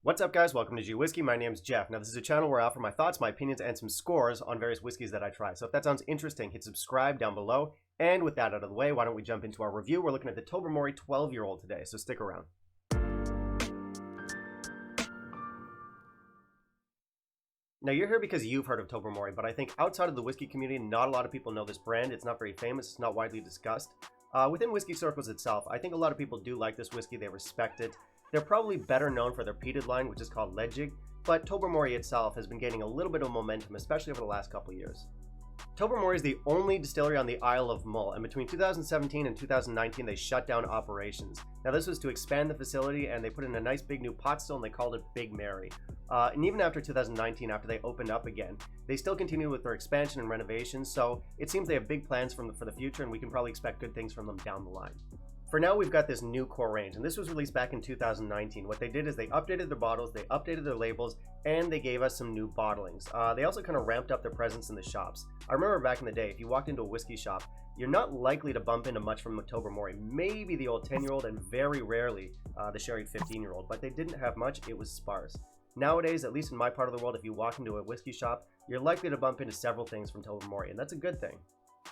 What's up, guys? Welcome to G Whiskey. My name's Jeff. Now, this is a channel where I offer my thoughts, my opinions, and some scores on various whiskeys that I try. So if that sounds interesting, hit subscribe down below. And with that out of the way, why don't we jump into our review? We're looking at the Tobermory 12-year-old today, so stick around. Now, you're here because you've heard of Tobermory, but I think outside of the whiskey community, not a lot of people know this brand. It's not very famous. It's not widely discussed. Within whiskey circles itself, I think a lot of people do like this whiskey. They respect it. They're probably better known for their peated line, which is called Leadjig, but Tobermory itself has been gaining a little bit of momentum, especially over the last couple of years. Tobermory is the only distillery on the Isle of Mull, and between 2017 and 2019 they shut down operations. Now, this was to expand the facility, and they put in a nice big new pot still, and they called it Big Mary. And even after 2019, after they opened up again, they still continue with their expansion and renovations, so it seems they have big plans for the future, and we can probably expect good things from them down the line. For now, we've got this new core range, and this was released back in 2019. What they did is they updated their bottles, they updated their labels, and they gave us some new bottlings. They also kind of ramped up their presence in the shops. I remember back in the day, if you walked into a whiskey shop, you're not likely to bump into much from Tobermory. Maybe the old 10-year-old, and very rarely the sherry 15-year-old, but they didn't have much. It was sparse. Nowadays, at least in my part of the world, if you walk into a whiskey shop, you're likely to bump into several things from Tobermory, and that's a good thing.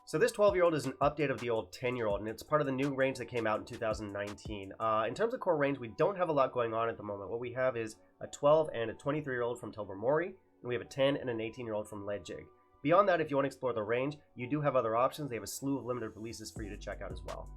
So this 12-year-old is an update of the old 10-year-old, and it's part of the new range that came out in 2019. In terms of core range, we don't have a lot going on at the moment. What we have is a 12 and a 23-year-old from Tobermory, and we have a 10 and an 18-year-old from Leadjig. Beyond that, if you want to explore the range, you do have other options. They have a slew of limited releases for you to check out as well.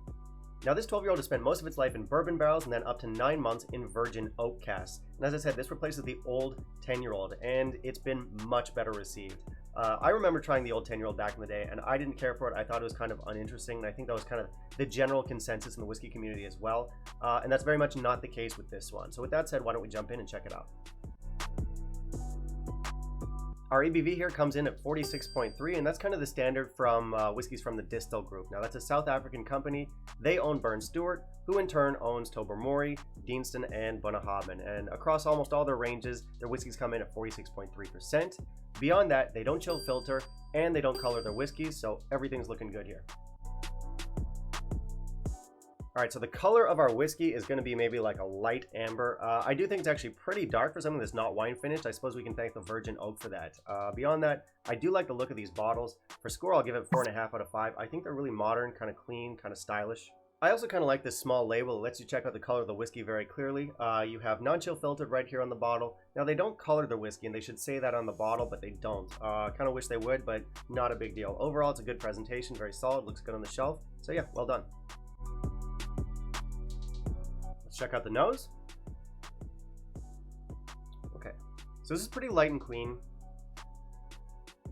Now, this 12-year-old has spent most of its life in bourbon barrels and then up to 9 months in virgin oak casks. And as I said, this replaces the old 10-year-old, and it's been much better received. I remember trying the old 10-year-old back in the day, and I didn't care for it. I thought it was kind of uninteresting, and I think that was kind of the general consensus in the whiskey community as well. And that's very much not the case with this one. So with that said, why don't we jump in and check it out. Our ABV here comes in at 46.3, and that's kind of the standard from whiskeys from the Distill Group. Now, that's a South African company. They own Burn Stewart, who in turn owns Tobermory, Deanston, and Bunnahabhain. And across almost all their ranges, their whiskeys come in at 46.3%. Beyond that, they don't chill filter, and they don't color their whiskeys, so everything's looking good here. All right, so the color of our whiskey is going to be maybe like a light amber. I do think it's actually pretty dark for something that's not wine finished. I suppose we can thank the virgin oak for that. Beyond that, I do like the look of these bottles. For score, I'll give it 4.5 out of 5. I think they're really modern, kind of clean, kind of stylish. I also kind of like this small label. It lets you check out the color of the whiskey very clearly. You have non-chill filtered right here on the bottle. Now, they don't color their whiskey, and they should say that on the bottle, but they don't. Kind of wish they would, but not a big deal. Overall, it's a good presentation, very solid, looks good on the shelf. So yeah, well done. Check out the nose. Okay, so this is pretty light and clean.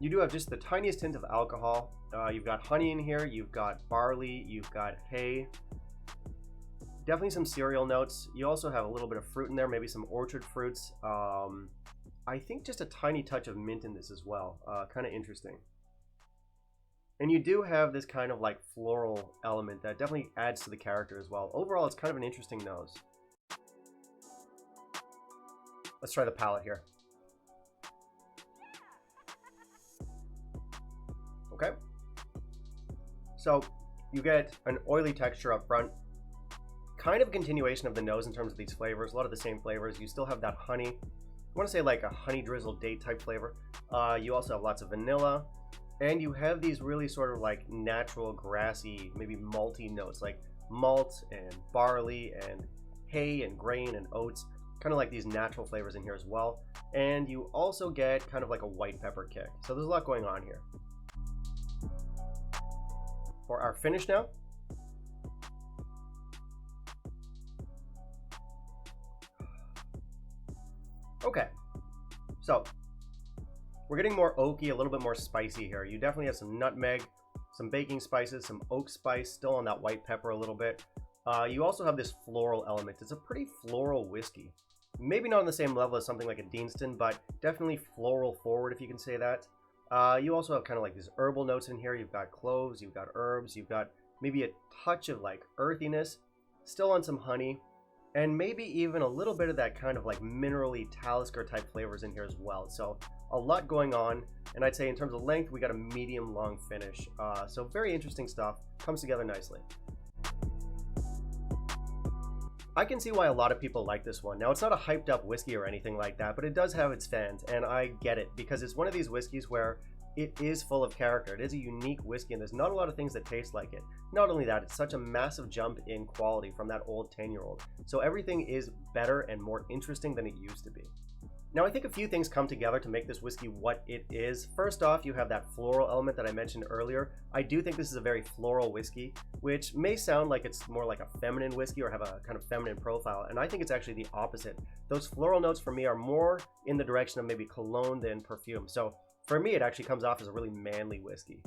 You do have just the tiniest hint of alcohol. You've got honey in here, you've got barley, you've got hay. Definitely some cereal notes. You also have a little bit of fruit in there, maybe some orchard fruits. I think just a tiny touch of mint in this as well. Kind of interesting. And you do have this kind of like floral element that definitely adds to the character as well. Overall, it's kind of an interesting nose. Let's try the palate here. Okay. So you get an oily texture up front. Kind of a continuation of the nose in terms of these flavors. A lot of the same flavors. You still have that honey. I want to say like a honey drizzled date type flavor. You also have lots of vanilla. And you have these really sort of like natural, grassy, maybe malty notes, like malt and barley and hay and grain and oats, kind of like these natural flavors in here as well. And you also get kind of like a white pepper kick. So there's a lot going on here. For our finish now. Okay, so we're getting more oaky, a little bit more spicy here. You definitely have some nutmeg, some baking spices, some oak spice, still on that white pepper a little bit. You also have this floral element. It's a pretty floral whiskey. Maybe not on the same level as something like a Deanston, but definitely floral forward, if you can say that. You also have kind of like these herbal notes in here. You've got cloves, you've got herbs, you've got maybe a touch of like earthiness, still on some honey. And maybe even a little bit of that kind of like minerally Talisker type flavors in here as well. So a lot going on. And I'd say in terms of length, we got a medium long finish. So very interesting stuff. Comes together nicely. I can see why a lot of people like this one. Now, it's not a hyped up whiskey or anything like that, but it does have its fans, and I get it, because it's one of these whiskeys where it is full of character. It is a unique whiskey, and there's not a lot of things that taste like it. Not only that, it's such a massive jump in quality from that old 10-year-old. So everything is better and more interesting than it used to be. Now, I think a few things come together to make this whiskey what it is. First off, you have that floral element that I mentioned earlier. I do think this is a very floral whiskey, which may sound like it's more like a feminine whiskey or have a kind of feminine profile, and I think it's actually the opposite. Those floral notes for me are more in the direction of maybe cologne than perfume. So for me, it actually comes off as a really manly whiskey.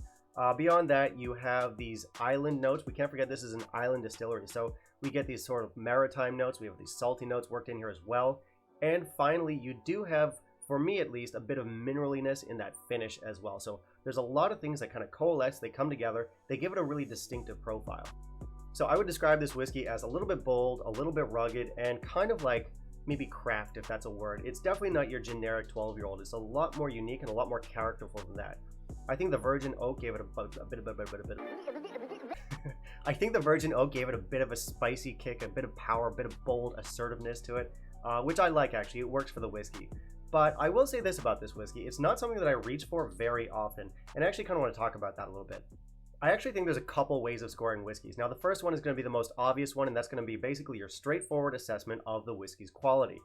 Beyond that, you have these island notes. We can't forget this is an island distillery, so we get these sort of maritime notes. We have these salty notes worked in here as well. And finally, you do have, for me at least, a bit of mineraliness in that finish as well. So there's a lot of things that kind of coalesce, they come together, they give it a really distinctive profile. So I would describe this whiskey as a little bit bold, a little bit rugged, and kind of like maybe craft, if that's a word. It's definitely not your generic 12-year-old. It's a lot more unique and a lot more characterful than that. I think the Virgin Oak gave it I think the Virgin Oak gave it a bit of a spicy kick, a bit of power, a bit of bold assertiveness to it. Which I like, actually. It works for the whiskey. But I will say this about this whiskey. It's not something that I reach for very often, and I actually kind of want to talk about that a little bit. I actually think there's a couple ways of scoring whiskeys. Now, the first one is going to be the most obvious one, and that's going to be basically your straightforward assessment of the whiskey's quality.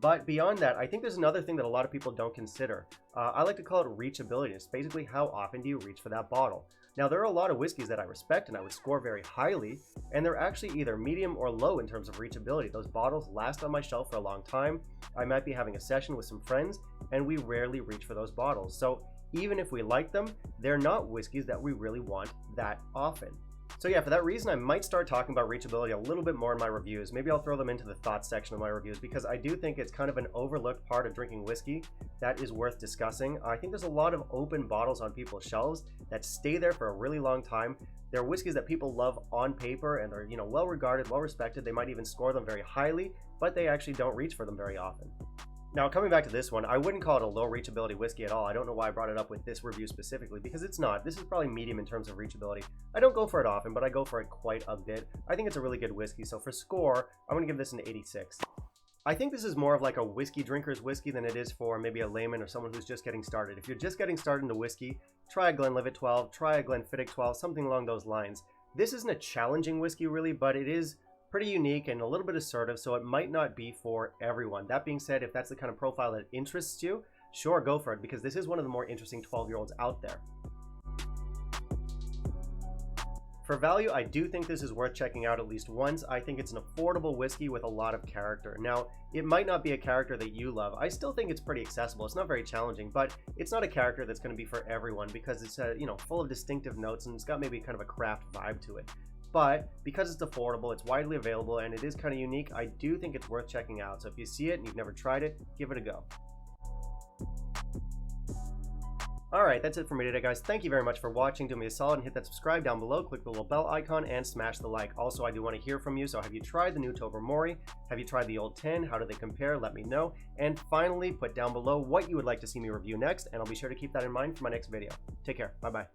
But beyond that, I think there's another thing that a lot of people don't consider. I like to call it reachability. It's basically how often do you reach for that bottle. Now, there are a lot of whiskeys that I respect and I would score very highly, and they're actually either medium or low in terms of reachability. Those bottles last on my shelf for a long time. I might be having a session with some friends, and we rarely reach for those bottles. So even if we like them, they're not whiskeys that we really want that often. So yeah, for that reason, I might start talking about reachability a little bit more in my reviews. Maybe I'll throw them into the thoughts section of my reviews, because I do think it's kind of an overlooked part of drinking whiskey that is worth discussing. I think there's a lot of open bottles on people's shelves that stay there for a really long time. They're whiskeys that people love on paper and are, well regarded, well respected. They might even score them very highly, but they actually don't reach for them very often. Now, coming back to this one, I wouldn't call it a low reachability whiskey at all. I don't know why I brought it up with this review specifically, because it's not. This is probably medium in terms of reachability. I don't go for it often, but I go for it quite a bit. I think it's a really good whiskey, so for score, I'm going to give this an 86. I think this is more of like a whiskey drinker's whiskey than it is for maybe a layman or someone who's just getting started. If you're just getting started into whiskey, try a Glenlivet 12, try a Glenfiddich 12, something along those lines. This isn't a challenging whiskey really, but it is pretty unique and a little bit assertive, so it might not be for everyone. That being said, if that's the kind of profile that interests you, sure, go for it, because this is one of the more interesting 12-year-olds out there. For value, I do think this is worth checking out at least once. I think it's an affordable whiskey with a lot of character. Now, it might not be a character that you love. I still think it's pretty accessible. It's not very challenging, but it's not a character that's going to be for everyone, because it's full of distinctive notes and it's got maybe kind of a craft vibe to it. But because it's affordable, it's widely available, and it is kind of unique, I do think it's worth checking out. So if you see it and you've never tried it, give it a go. Alright, that's it for me today, guys. Thank you very much for watching. Do me a solid and hit that subscribe down below, click the little bell icon, and smash the like. Also, I do want to hear from you, so have you tried the new Tobermory? Have you tried the old 10? How do they compare? Let me know. And finally, put down below what you would like to see me review next, and I'll be sure to keep that in mind for my next video. Take care. Bye-bye.